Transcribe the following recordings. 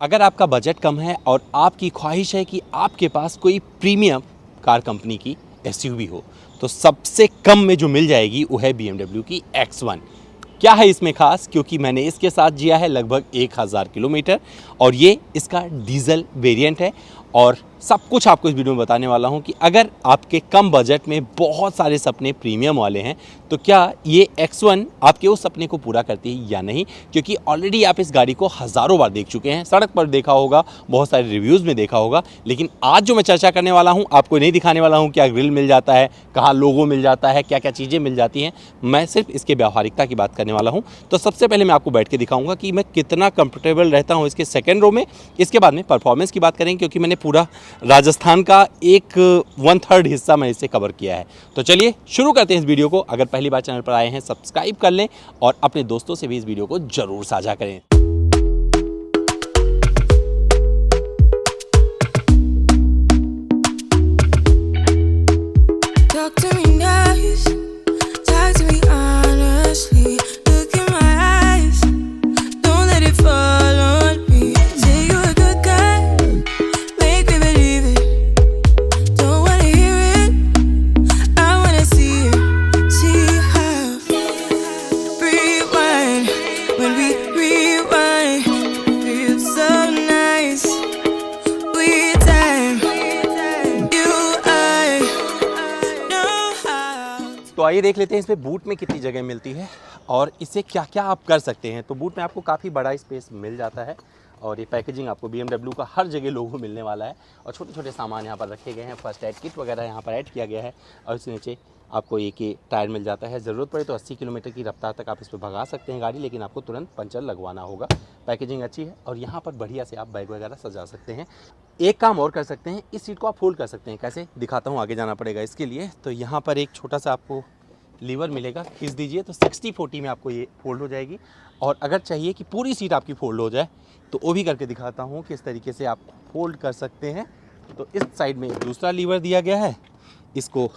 अगर आपका बजट कम है और आपकी ख्वाहिश है कि आपके पास कोई प्रीमियम कार कंपनी की एसयूवी हो, तो सबसे कम में जो मिल जाएगी वो है BMW की X1। क्या है इसमें खास? क्योंकि मैंने इसके साथ जिया है लगभग 1000 किलोमीटर और ये इसका डीजल वेरिएंट है। और सब कुछ आपको इस वीडियो में बताने वाला हूं कि अगर आपके कम बजट में बहुत सारे सपने प्रीमियम वाले हैं तो क्या ये X1 आपके उस सपने को पूरा करती है या नहीं। क्योंकि ऑलरेडी आप इस गाड़ी को हज़ारों बार देख चुके हैं, सड़क पर देखा होगा, बहुत सारे रिव्यूज़ में देखा होगा, लेकिन आज जो मैं चर्चा करने वाला हूं आपको नहीं दिखाने वाला हूं क्या ग्रिल मिल जाता है, कहाँ लोगो मिल जाता है, क्या क्या चीज़ें मिल जाती हैं। मैं सिर्फ इसके व्यावहारिकता की बात करने वाला हूँ। तो सबसे पहले मैं आपको बैठ के दिखाऊंगा कि मैं कितना कंफर्टेबल रहता हूँ इसके सेकेंड रो में। इसके बाद में परफॉर्मेंस की बात करेंगे क्योंकि मैंने पूरा राजस्थान का एक 1/3 हिस्सा मैं इससे कवर किया है। तो चलिए शुरू करते हैं इस वीडियो को। अगर पहली बार चैनल पर आए हैं सब्सक्राइब कर लें और अपने दोस्तों से भी इस वीडियो को जरूर साझा करें। Talk to me nice, talk to me honestly. Look in my eyes, don't let it fall on me. Say you're a good guy, make me believe it. Don't wanna hear it, I wanna see it. See how rewind when we rewind. Feels so nice. We time, you I know how. तो आइए देख लेते हैं इसमें boot में कितनी जगह मिलती है और इससे क्या क्या आप कर सकते हैं। तो बूट में आपको काफ़ी बड़ा स्पेस मिल जाता है और ये पैकेजिंग आपको BMW का हर जगह लोगो मिलने वाला है और छोटे छोटे सामान यहाँ पर रखे गए हैं। फर्स्ट एड किट वगैरह यहाँ पर ऐड किया गया है और इसके नीचे आपको एक ही टायर मिल जाता है। ज़रूरत पड़े तो 80 किलोमीटर की रफ्तार तक आप इस पर भगा सकते हैं गाड़ी, लेकिन आपको तुरंत पंचर लगवाना होगा। पैकेजिंग अच्छी है और यहाँ पर बढ़िया से आप बैग वगैरह सजा सकते हैं। एक काम और कर सकते हैं, इस सीट को आप फोल्ड कर सकते हैं। कैसे दिखाता हूँ, आगे जाना पड़ेगा इसके लिए। तो यहाँ पर एक छोटा सा आपको लीवर मिलेगा, खींच दीजिए तो 60-40 में आपको ये फोल्ड हो जाएगी। और अगर चाहिए कि पूरी सीट आपकी फोल्ड हो जाए तो वो भी करके दिखाता हूँ कि इस तरीके से आप फोल्ड कर सकते हैं। तो इस साइड में दूसरा लीवर दिया गया है, इसको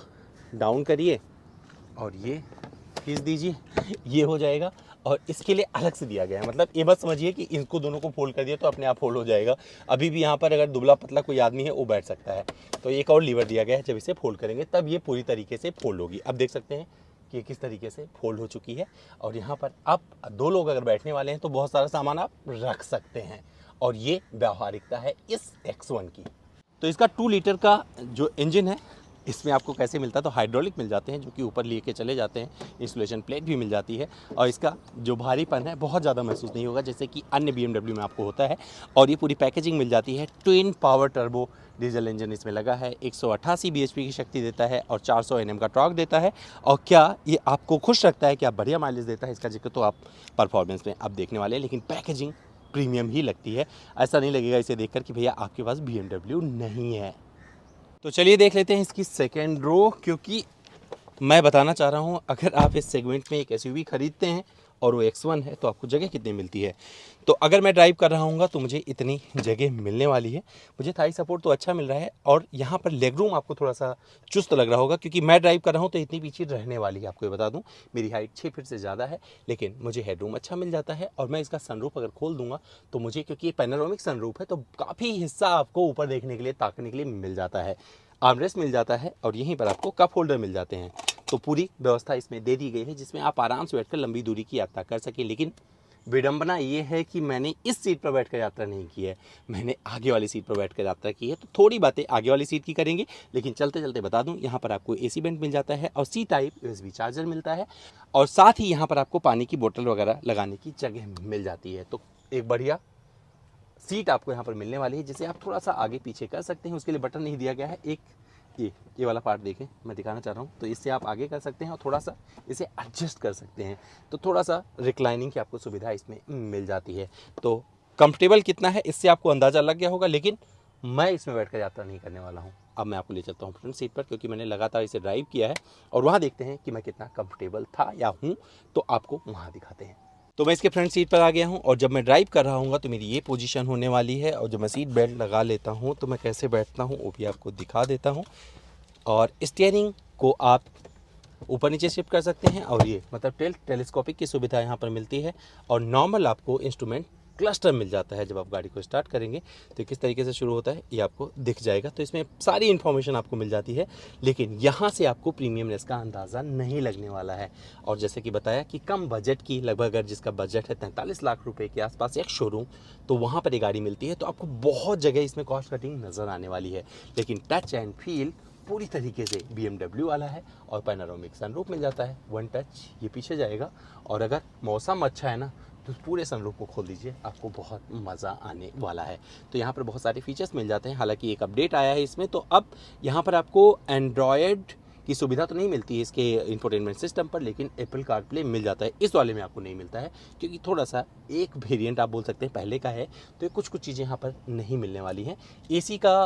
डाउन करिए और ये खींच दीजिए, ये हो जाएगा। और इसके लिए अलग से दिया गया है, मतलब ये मत समझिए कि इनको दोनों को फोल्ड कर दिया तो अपने आप फोल्ड हो जाएगा। अभी भी यहाँ पर अगर दुबला पतला कोई आदमी है वो बैठ सकता है। तो एक और लीवर दिया गया है, जब इसे फोल्ड करेंगे तब ये पूरी तरीके से फोल्ड होगी। अब देख सकते हैं कि ये किस तरीके से फोल्ड हो चुकी है। और यहाँ पर आप 2 लोग अगर बैठने वाले हैं तो बहुत सारा सामान आप रख सकते हैं। और ये व्यावहारिकता है इस X1 की। तो इसका 2 लीटर का जो इंजन है इसमें आपको कैसे मिलता है, तो हाइड्रोलिक मिल जाते हैं जो कि ऊपर लेके चले जाते हैं। इंसुलेशन प्लेट भी मिल जाती है और इसका जो भारीपन है बहुत ज़्यादा महसूस नहीं होगा जैसे कि अन्य BMW में आपको होता है। और ये पूरी पैकेजिंग मिल जाती है। Twin power turbo diesel engine इसमें लगा है, 188 bhp की शक्ति देता है और 400 Nm का टॉर्क देता है। और क्या ये आपको खुश रखता है, क्या बढ़िया माइलेज देता है, इसका जिक्र तो आप परफॉर्मेंस में आप देखने वाले हैं। लेकिन पैकेजिंग प्रीमियम ही लगती है, ऐसा नहीं लगेगा इसे देखकर कि भैया आपके पास BMW नहीं है। तो चलिए देख लेते हैं इसकी सेकेंड रो, क्योंकि मैं बताना चाह रहा हूँ अगर आप इस सेगमेंट में एक एसयूवी खरीदते हैं और वो X1 है तो आपको जगह कितनी मिलती है। तो अगर मैं ड्राइव कर रहा हूँ तो मुझे इतनी जगह मिलने वाली है। मुझे थाई सपोर्ट तो अच्छा मिल रहा है और यहाँ पर लेग रूम आपको थोड़ा सा चुस्त लग रहा होगा क्योंकि मैं ड्राइव कर रहा हूँ तो इतनी पीछे रहने वाली है। आपको ये बता दूँ मेरी हाइट 6 फीट से ज़्यादा है, लेकिन मुझे हेडरूम अच्छा मिल जाता है। और मैं इसका सनरूफ अगर खोल दूंगा तो मुझे, क्योंकि ये पैनोरामिक सनरूफ है, तो काफ़ी हिस्सा आपको ऊपर देखने के लिए, ताकने के लिए मिल जाता है। आर्मरेस्ट मिल जाता है और यहीं पर आपको कप होल्डर मिल जाते हैं। तो पूरी व्यवस्था इसमें दे दी गई है जिसमें आप आराम से बैठकर लंबी दूरी की यात्रा कर सकें। लेकिन विडंबना ये है कि मैंने इस सीट पर बैठकर यात्रा नहीं की है, मैंने आगे वाली सीट पर बैठकर यात्रा की है। तो थोड़ी बातें आगे वाली सीट की करेंगे, लेकिन चलते चलते बता दूं यहाँ पर आपको AC वेंट मिल जाता है और C टाइप USB चार्जर मिलता है। और साथ ही यहाँ पर आपको पानी की बोतल वगैरह लगाने की जगह मिल जाती है। तो एक बढ़िया सीट आपको यहाँ पर मिलने वाली है जिसे आप थोड़ा सा आगे पीछे कर सकते हैं। उसके लिए बटन नहीं दिया गया है। एक ये वाला पार्ट देखें, मैं दिखाना चाह रहा हूँ, तो इससे आप आगे कर सकते हैं और थोड़ा सा इसे एडजस्ट कर सकते हैं। तो थोड़ा सा रिक्लाइनिंग की आपको सुविधा इसमें मिल जाती है। तो कंफर्टेबल कितना है इससे आपको अंदाज़ा लग गया होगा, लेकिन मैं इसमें बैठकर यात्रा नहीं करने वाला हूँ। अब मैं आपको ले चलता हूँ फ्रंट सीट पर, क्योंकि मैंने लगातार इसे ड्राइव किया है और वहाँ देखते हैं कि मैं कितना कंफर्टेबल था या हूँ, तो आपको वहाँ दिखाते हैं। तो मैं इसके फ्रंट सीट पर आ गया हूँ और जब मैं ड्राइव कर रहा हूँ तो मेरी ये पोजीशन होने वाली है। और जब मैं सीट बेल्ट लगा लेता हूँ तो मैं कैसे बैठता हूँ वो भी आपको दिखा देता हूँ। और स्टीयरिंग को आप ऊपर नीचे शिफ्ट कर सकते हैं और ये मतलब टेलीस्कोपिक की सुविधा यहाँ पर मिलती है। और नॉर्मल आपको इंस्ट्रूमेंट क्लस्टर मिल जाता है। जब आप गाड़ी को स्टार्ट करेंगे तो किस तरीके से शुरू होता है ये आपको दिख जाएगा। तो इसमें सारी इन्फॉर्मेशन आपको मिल जाती है, लेकिन यहाँ से आपको प्रीमियमनेस का अंदाज़ा नहीं लगने वाला है। और जैसे कि बताया कि कम बजट की, लगभग अगर जिसका बजट है 43 लाख रुपए के आसपास एक शोरूम, तो वहाँ पर ये गाड़ी मिलती है। तो आपको बहुत जगह इसमें कॉस्ट कटिंग नज़र आने वाली है, लेकिन टच एंड फील पूरी तरीके से BMW वाला है। और पैनोरामिक सनरूफ मिल जाता है, वन टच ये पीछे जाएगा। और अगर मौसम अच्छा है ना तो पूरे सनरूफ को खोल दीजिए, आपको बहुत मज़ा आने वाला है। तो यहाँ पर बहुत सारे फीचर्स मिल जाते हैं। हालांकि एक अपडेट आया है इसमें, तो अब यहाँ पर आपको एंड्रॉयड की सुविधा तो नहीं मिलती है इसके इंफोटेनमेंट सिस्टम पर, लेकिन एप्पल कारप्ले मिल जाता है। इस वाले में आपको नहीं मिलता है, क्योंकि थोड़ा सा एक वेरिएंट आप बोल सकते हैं पहले का है, तो कुछ चीज़ें यहाँ पर नहीं मिलने वाली हैं। AC का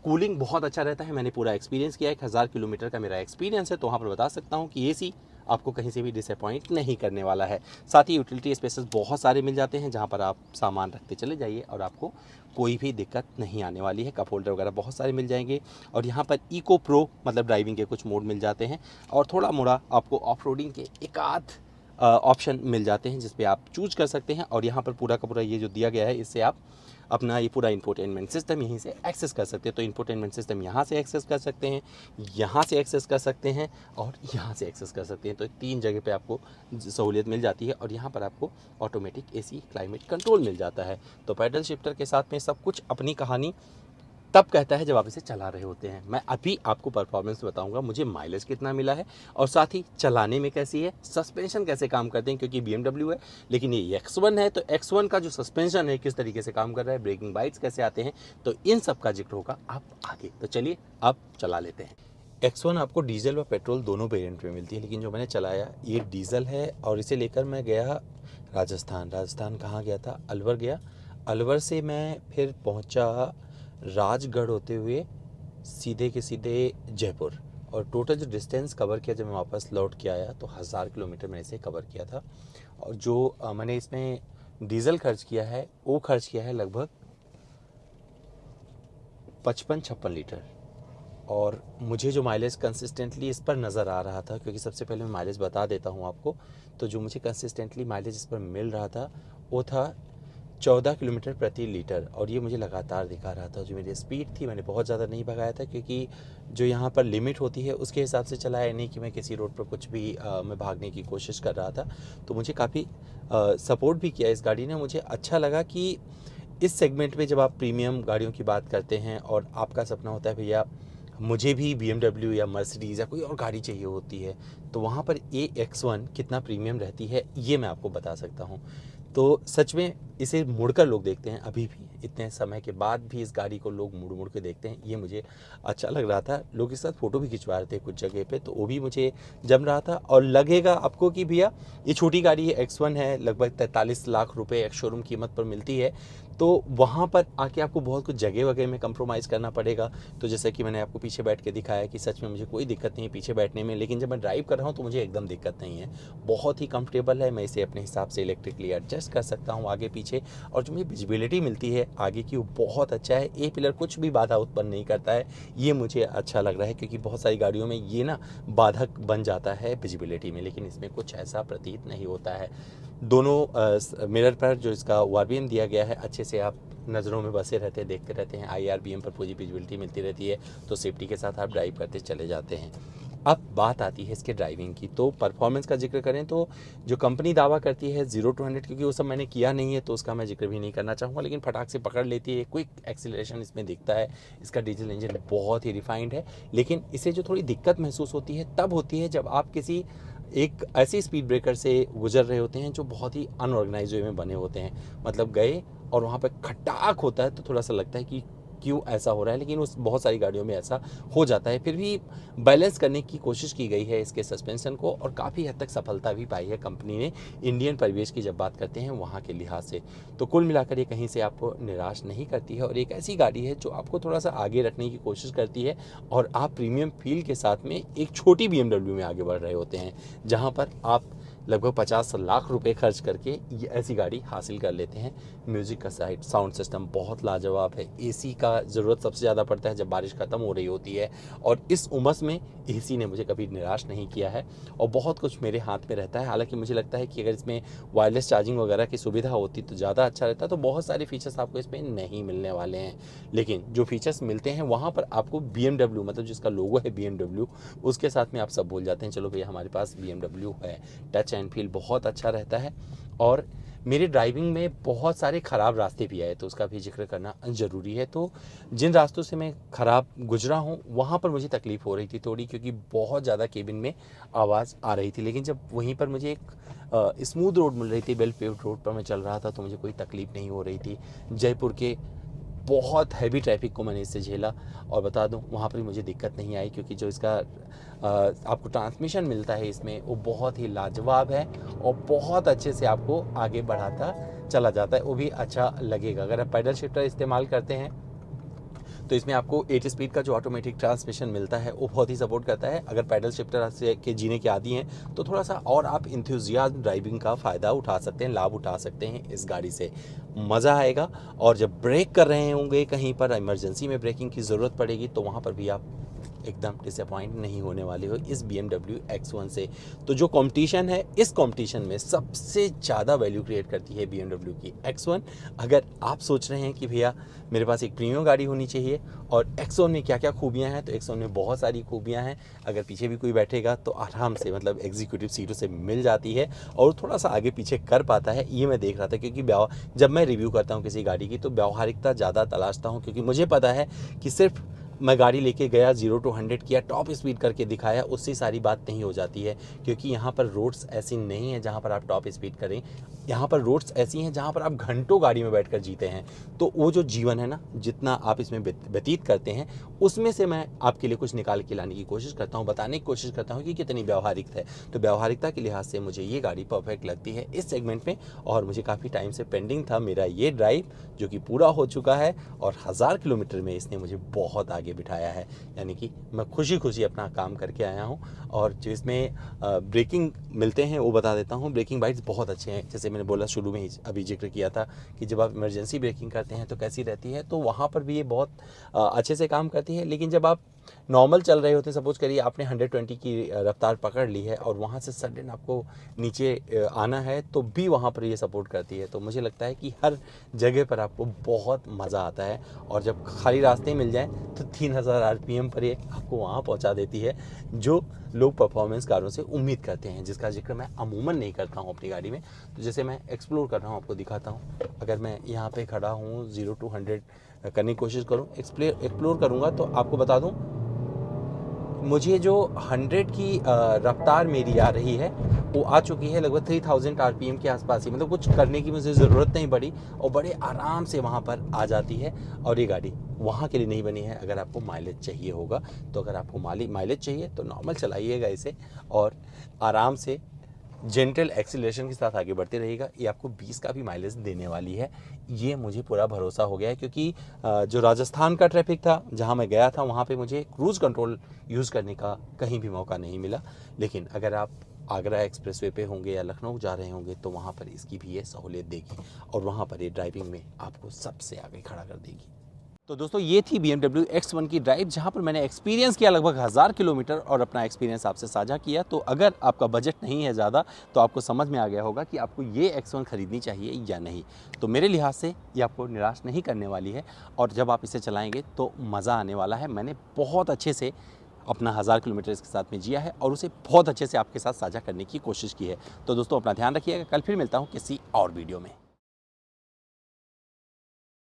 कूलिंग बहुत अच्छा रहता है, मैंने पूरा एक्सपीरियंस किया है। 1000 किलोमीटर का मेरा एक्सपीरियंस है, तो वहाँ पर बता सकता हूँ कि AC आपको कहीं से भी डिसअपॉइंट नहीं करने वाला है। साथ ही यूटिलिटी स्पेसेस बहुत सारे मिल जाते हैं, जहाँ पर आप सामान रखते चले जाइए और आपको कोई भी दिक्कत नहीं आने वाली है। कप होल्डर वगैरह बहुत सारे मिल जाएंगे। और यहाँ पर इको प्रो मतलब ड्राइविंग के कुछ मोड मिल जाते हैं, और थोड़ा मोड़ा आपको ऑफ रोडिंग के एक आध ऑप्शन मिल जाते हैं, जिस पे आप चूज कर सकते हैं। और यहाँ पर पूरा का पूरा ये जो दिया गया है, इससे आप अपना ये पूरा इंफोटेनमेंट सिस्टम यहीं से एक्सेस कर सकते हैं। तो इंफोटेनमेंट सिस्टम यहाँ से एक्सेस कर सकते हैं, यहाँ से एक्सेस कर सकते हैं, और यहाँ से एक्सेस कर सकते हैं। तो 3 जगह पे आपको सहूलियत मिल जाती है। और यहाँ पर आपको ऑटोमेटिक AC क्लाइमेट कंट्रोल मिल जाता है। तो पैडल शिफ्टर के साथ में सब कुछ अपनी कहानी तब कहता है जब आप इसे चला रहे होते हैं। मैं अभी आपको परफॉर्मेंस बताऊंगा, मुझे माइलेज कितना मिला है, और साथ ही चलाने में कैसी है, सस्पेंशन कैसे काम करते हैं, क्योंकि BMW है लेकिन ये X1 है, तो X1 का जो सस्पेंशन है किस तरीके से काम कर रहा है, ब्रेकिंग बाइट्स कैसे आते हैं, तो इन सब का जिक्र होगा आप आगे। तो चलिए अब चला लेते हैं। X1 आपको डीजल व पेट्रोल दोनों वेरिएंट में मिलती है, लेकिन जो मैंने चलाया ये डीजल है। और इसे लेकर मैं गया राजस्थान कहाँ गया था, अलवर गया। अलवर से मैं फिर पहुँचा राजगढ़ होते हुए सीधे के सीधे जयपुर। और टोटल जो डिस्टेंस कवर किया जब मैं वापस लौट के आया, तो 1000 किलोमीटर मैंने इसे कवर किया था। और जो मैंने इसमें डीजल खर्च किया है, वो खर्च किया है लगभग 55-56 लीटर। और मुझे जो माइलेज कंसिस्टेंटली इस पर नज़र आ रहा था, क्योंकि सबसे पहले मैं माइलेज बता देता हूँ आपको, तो जो मुझे कंसिस्टेंटली माइलेज इस पर मिल रहा था वो था 14 किलोमीटर प्रति लीटर। और ये मुझे लगातार दिखा रहा था। जो मेरी स्पीड थी, मैंने बहुत ज़्यादा नहीं भगाया था, क्योंकि जो यहाँ पर लिमिट होती है उसके हिसाब से चलाया, नहीं कि मैं किसी रोड पर कुछ भी मैं भागने की कोशिश कर रहा था। तो मुझे काफ़ी सपोर्ट भी किया इस गाड़ी ने। मुझे अच्छा लगा कि इस सेगमेंट में जब आप प्रीमियम गाड़ियों की बात करते हैं और आपका सपना होता है भैया मुझे भी BMW या मर्सिडीज़ या कोई और गाड़ी चाहिए होती है, तो वहाँ पर X1 कितना प्रीमियम रहती है ये मैं आपको बता सकता हूँ। तो सच में इसे मुड़कर लोग देखते हैं, अभी भी इतने समय के बाद भी इस गाड़ी को लोग मुड़ के देखते हैं, ये मुझे अच्छा लग रहा था। लोग इसके साथ फ़ोटो भी खिंचवा रहे थे कुछ जगह पे, तो वो भी मुझे जम रहा था। और लगेगा आपको कि भैया ये छोटी गाड़ी है, X1 है, लगभग 43 लाख रुपए एक शोरूम कीमत पर मिलती है, तो वहाँ पर आके आपको बहुत कुछ जगह वगैरह में कंप्रोमाइज़ करना पड़ेगा। तो जैसे कि मैंने आपको पीछे बैठ के दिखाया कि सच में मुझे कोई दिक्कत नहीं है पीछे बैठने में, लेकिन जब मैं ड्राइव कर रहा हूँ तो मुझे एकदम दिक्कत नहीं है, बहुत ही कंफर्टेबल है। मैं इसे अपने हिसाब से इलेक्ट्रिकली एडजस्ट कर सकता हूँ आगे पीछे। और जो मुझे विजिबिलिटी मिलती है आगे की वो बहुत अच्छा है। ए पिलर कुछ भी बाधा उत्पन्न नहीं करता है, ये मुझे अच्छा लग रहा है, क्योंकि बहुत सारी गाड़ियों में ये ना बाधक बन जाता है विजिबिलिटी में, लेकिन इसमें कुछ ऐसा प्रतीत नहीं होता है। दोनों मिरर पर जो इसका ORVM दिया गया है, अच्छे से आप नज़रों में बसे रहते हैं, देखते रहते हैं। IRBM पर पूरी विजिबिलिटी मिलती रहती है, तो सेफ्टी के साथ आप ड्राइव करते चले जाते हैं। अब बात आती है इसके ड्राइविंग की, तो परफॉर्मेंस का जिक्र करें तो जो कंपनी दावा करती है 0 to 100, क्योंकि वो सब मैंने किया नहीं है तो उसका मैं जिक्र भी नहीं करना चाहूँगा, लेकिन फटाक से पकड़ लेती है। क्विक एक्सीलरेशन इसमें दिखता है, इसका डीजल इंजन बहुत ही रिफाइंड है। लेकिन इसे जो थोड़ी दिक्कत महसूस होती है तब होती है जब आप किसी एक ऐसे स्पीड ब्रेकर से गुजर रहे होते हैं जो बहुत ही अनऑर्गेनाइज वे में बने होते हैं। मतलब गए और वहाँ पर खटाक होता है तो थोड़ा सा लगता है कि क्यों ऐसा हो रहा है, लेकिन उस बहुत सारी गाड़ियों में ऐसा हो जाता है। फिर भी बैलेंस करने की कोशिश की गई है इसके सस्पेंशन को, और काफ़ी हद तक सफलता भी पाई है कंपनी ने इंडियन परिवेश की जब बात करते हैं वहाँ के लिहाज से। तो कुल मिलाकर ये कहीं से आपको निराश नहीं करती है, और एक ऐसी गाड़ी है जो आपको थोड़ा सा आगे रखने की कोशिश करती है, और आप प्रीमियम फील के साथ में एक छोटी BMW में आगे बढ़ रहे होते हैं, जहाँ पर आप लगभग 50 लाख रुपए खर्च करके ये ऐसी गाड़ी हासिल कर लेते हैं। म्यूज़िक का साउंड सिस्टम बहुत लाजवाब है। एसी का ज़रूरत सबसे ज़्यादा पड़ता है जब बारिश ख़त्म हो रही होती है, और इस उमस में एसी ने मुझे कभी निराश नहीं किया है और बहुत कुछ मेरे हाथ में रहता है। हालांकि मुझे लगता है कि अगर इसमें वायरलेस चार्जिंग वगैरह की सुविधा होती तो ज़्यादा अच्छा रहता। तो बहुत सारे फीचर्स आपको इसमें नहीं मिलने वाले हैं, लेकिन जो फीचर्स मिलते हैं वहाँ पर आपको BMW, मतलब जिसका लोगो है BMW, उसके साथ में आप सब भूल जाते हैं। चलो भैया हमारे पास BMW है। टच एंड फील बहुत अच्छा रहता है, और मेरी ड्राइविंग में बहुत सारे ख़राब रास्ते भी आए तो उसका भी जिक्र करना ज़रूरी है। तो जिन रास्तों से मैं ख़राब गुजरा हूँ वहाँ पर मुझे तकलीफ़ हो रही थी थोड़ी, क्योंकि बहुत ज़्यादा केबिन में आवाज़ आ रही थी। लेकिन जब वहीं पर मुझे एक स्मूथ रोड मिल रही थी, वेल पेव्ड रोड पर मैं चल रहा था, तो मुझे कोई तकलीफ़ नहीं हो रही थी। जयपुर के बहुत हैवी ट्रैफिक को मैंने इससे झेला, और बता दूं वहाँ पर भी मुझे दिक्कत नहीं आई, क्योंकि जो इसका आपको ट्रांसमिशन मिलता है इसमें वो बहुत ही लाजवाब है और बहुत अच्छे से आपको आगे बढ़ाता चला जाता है। वो भी अच्छा लगेगा। अगर आप पैडल शिफ्टर इस्तेमाल करते हैं तो इसमें आपको 8 स्पीड का जो ऑटोमेटिक ट्रांसमिशन मिलता है वो बहुत ही सपोर्ट करता है। अगर पैडल शिफ्टर से के जीने के आदी हैं तो थोड़ा सा और आप इंथुजियाज्म ड्राइविंग का फ़ायदा उठा सकते हैं, लाभ उठा सकते हैं इस गाड़ी से। मज़ा आएगा। और जब ब्रेक कर रहे होंगे, कहीं पर इमरजेंसी में ब्रेकिंग की ज़रूरत पड़ेगी, तो वहाँ पर भी आप एकदम डिसअपॉइंट नहीं होने वाले हो इस BMW X1 से। तो जो कंपटीशन है, इस कंपटीशन में सबसे ज़्यादा वैल्यू क्रिएट करती है BMW की X1। अगर आप सोच रहे हैं कि भैया मेरे पास एक प्रीमियम गाड़ी होनी चाहिए और X1 में क्या क्या खूबियां हैं, तो X1 में बहुत सारी खूबियां हैं। अगर पीछे भी कोई बैठेगा तो आराम से, मतलब एग्जीक्यूटिव सीटों से मिल जाती है, और थोड़ा सा आगे पीछे कर पाता है। ये मैं देख रहा था, क्योंकि जब मैं रिव्यू करता हूँ किसी गाड़ी की तो व्यावहारिकता ज़्यादा तलाशता हूँ, क्योंकि मुझे पता है कि सिर्फ मैं गाड़ी लेके गया 0 to 100 किया, टॉप स्पीड करके दिखाया, उससे सारी बात नहीं हो जाती है। क्योंकि यहाँ पर रोड्स ऐसी नहीं है जहाँ पर आप टॉप स्पीड करें। यहाँ पर रोड्स ऐसी हैं जहाँ पर आप घंटों गाड़ी में बैठकर जीते हैं। तो वो जो जीवन है ना, जितना आप इसमें व्यतीत करते हैं, उसमें से मैं आपके लिए कुछ निकाल के लाने की कोशिश करता हूँ, बताने की कोशिश करता हूँ कि कितनी व्यावहारिक है। तो व्यावहारिकता के लिहाज से मुझे ये गाड़ी परफेक्ट लगती है इस सेगमेंट में। और मुझे काफ़ी टाइम से पेंडिंग था मेरा ये ड्राइव, जो कि पूरा हो चुका है, और 1000 किलोमीटर में इसने मुझे बहुत आगे बिठाया है। यानी कि मैं खुशी खुशी अपना काम करके आया हूँ। और जो इसमें ब्रेकिंग मिलते हैं वो बता देता हूँ। ब्रेकिंग बाइट्स बहुत अच्छे हैं। जैसे मैंने बोला शुरू में ही, अभी जिक्र किया था कि जब आप इमरजेंसी ब्रेकिंग करते हैं तो कैसी रहती है, तो वहाँ पर भी ये बहुत अच्छे से काम करती है। लेकिन जब आप नॉर्मल चल रहे होते हैं, सपोज करिए आपने 120 की रफ्तार पकड़ ली है और वहाँ से सडन आपको नीचे आना है, तो भी वहाँ पर ये सपोर्ट करती है। तो मुझे लगता है कि हर जगह पर आपको बहुत मज़ा आता है। और जब खाली रास्ते मिल जाएं तो 3000 RPM पर ये आपको वहाँ पहुँचा देती है, जो लोग परफॉर्मेंस कारों से उम्मीद करते हैं, जिसका जिक्र मैं अमूमन नहीं करता हूँ अपनी गाड़ी में। तो जैसे मैं एक्सप्लोर कर रहा हूँ, आपको दिखाता हूँ। अगर मैं यहाँ पे खड़ा हूँ, 0 to 100 करने की कोशिश करूँ, एक्सप्लोर करूँगा, तो आपको बता दूँ मुझे जो 100 की रफ्तार मेरी आ रही है वो आ चुकी है लगभग 3000 RPM के आसपास ही। मतलब कुछ करने की मुझे ज़रूरत नहीं पड़ी और बड़े आराम से वहाँ पर आ जाती है। और ये गाड़ी वहाँ के लिए नहीं बनी है। अगर आपको माइलेज चाहिए होगा, तो अगर आपको माइलेज चाहिए तो नॉर्मल चलाइएगा इसे, और आराम से जेंटल एक्सीलरेशन के साथ आगे बढ़ते रहेगा। ये आपको 20 का भी माइलेज देने वाली है, ये मुझे पूरा भरोसा हो गया है। क्योंकि जो राजस्थान का ट्रैफिक था, जहाँ मैं गया था, वहाँ पे मुझे क्रूज़ कंट्रोल यूज़ करने का कहीं भी मौका नहीं मिला। लेकिन अगर आप आगरा एक्सप्रेसवे पे होंगे या लखनऊ जा रहे होंगे, तो वहाँ पर इसकी भी ये सहूलियत देगी, और वहाँ पर ये ड्राइविंग में आपको सबसे आगे खड़ा कर देगी। तो दोस्तों ये थी BMW X1 की ड्राइव, जहाँ पर मैंने एक्सपीरियंस किया लगभग 1000 किलोमीटर और अपना एक्सपीरियंस आपसे साझा किया। तो अगर आपका बजट नहीं है ज़्यादा, तो आपको समझ में आ गया होगा कि आपको ये X1 ख़रीदनी चाहिए या नहीं। तो मेरे लिहाज से ये आपको निराश नहीं करने वाली है, और जब आप इसे चलाएँगे तो मज़ा आने वाला है। मैंने बहुत अच्छे से अपना 1000 किलोमीटर इसके साथ में जिया है, और उसे बहुत अच्छे से आपके साथ साझा करने की कोशिश की है। तो दोस्तों अपना ध्यान रखिएगा। कल फिर मिलता हूँ किसी और वीडियो में।